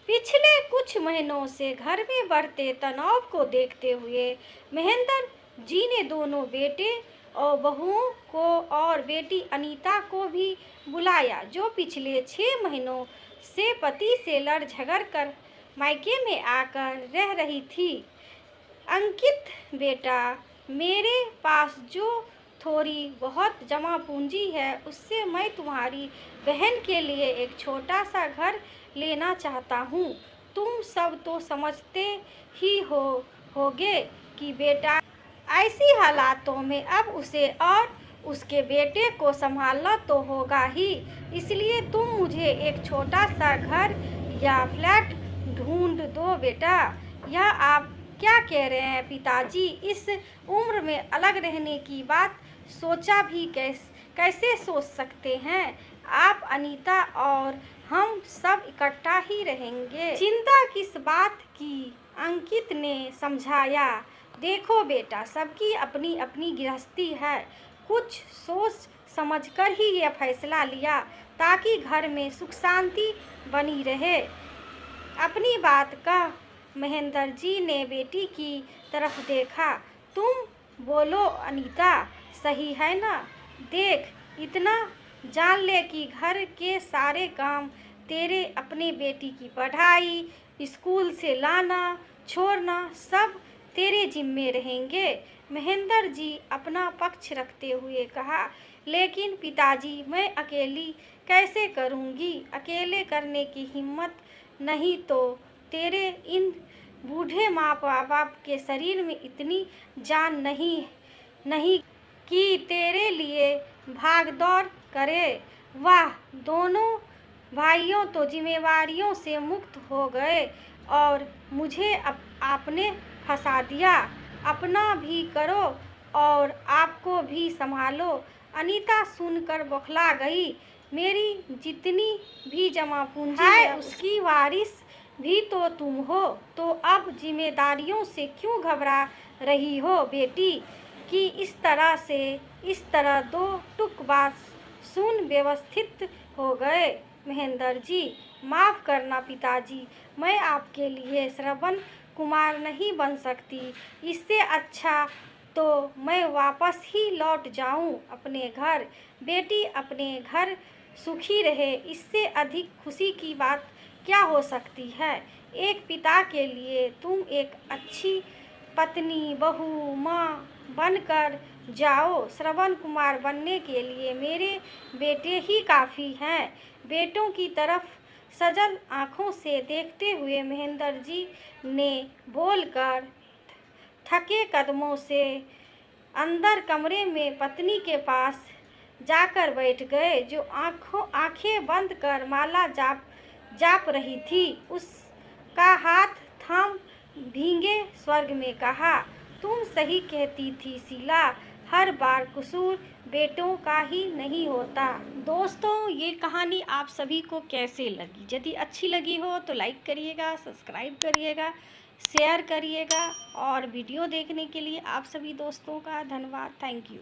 पिछले कुछ महीनों से घर में बढ़ते तनाव को देखते हुए महेंद्र जी ने दोनों बेटे और बहुओं को और बेटी अनीता को भी बुलाया, जो पिछले 6 महीनों से पति से लड़ झगड़ कर मायके में आकर रह रही थी। अंकित बेटा, मेरे पास जो थोड़ी बहुत जमा पूंजी है उससे मैं तुम्हारी बहन के लिए एक छोटा सा घर लेना चाहता हूँ। तुम सब तो समझते ही होगे कि बेटा ऐसी हालातों में अब उसे और उसके बेटे को संभालना तो होगा ही, इसलिए तुम मुझे एक छोटा सा घर या फ्लैट ढूंढ दो बेटा। यह आप क्या कह रहे हैं पिताजी? इस उम्र में अलग रहने की बात सोचा भी कैसे सोच सकते हैं आप? अनीता और हम सब इकट्ठा ही रहेंगे। चिंता किस बात की? अंकित ने समझाया। देखो बेटा, सबकी अपनी अपनी गृहस्थी है। कुछ सोच समझकर ही यह फैसला लिया ताकि घर में सुख शांति बनी रहे। अपनी बात का महेंद्र जी ने बेटी की तरफ देखा। तुम बोलो अनीता, सही है ना? देख, इतना जान ले कि घर के सारे काम तेरे अपने बेटी की पढ़ाई, स्कूल से लाना छोड़ना सब तेरे जिम्मे रहेंगे। महेंद्र जी अपना पक्ष रखते हुए कहा, लेकिन पिताजी मैं अकेली कैसे करूँगी? अकेले करने की हिम्मत नहीं तो तेरे इन बूढ़े माँ बाप के शरीर में इतनी जान नहीं कि तेरे लिए भाग दौड़ करे। वाह, दोनों भाइयों तो जिम्मेवारियों से मुक्त हो गए और मुझे आपने फंसा दिया। अपना भी करो और आपको भी संभालो। अनीता सुनकर बौखला गई। मेरी जितनी भी जमा पूंजी है उसकी वारिस भी तो तुम हो, तो अब जिम्मेदारियों से क्यों घबरा रही हो बेटी? कि इस तरह दो टुक बात सुन व्यवस्थित हो गए। महेंद्र जी, माफ़ करना पिताजी, मैं आपके लिए श्रवण कुमार नहीं बन सकती। इससे अच्छा तो मैं वापस ही लौट जाऊं अपने घर। बेटी अपने घर सुखी रहे, इससे अधिक खुशी की बात क्या हो सकती है? एक पिता के लिए तुम एक अच्छी पत्नी, बहू, माँ बनकर जाओ। श्रवण कुमार बनने के लिए मेरे बेटे ही काफ़ी हैं। बेटों की तरफ सजल आँखों से देखते हुए महेंद्र जी ने बोलकर थके कदमों से अंदर कमरे में पत्नी के पास जाकर बैठ गए, जो आंखें बंद कर माला जाप रही थी। उसका हाथ थाम भीगे स्वर में कहा, तुम सही कहती थी शीला, हर बार कसूर बेटों का ही नहीं होता। दोस्तों, ये कहानी आप सभी को कैसे लगी? यदि अच्छी लगी हो तो लाइक करिएगा, सब्सक्राइब करिएगा, शेयर करिएगा और वीडियो देखने के लिए आप सभी दोस्तों का धन्यवाद। Thank you.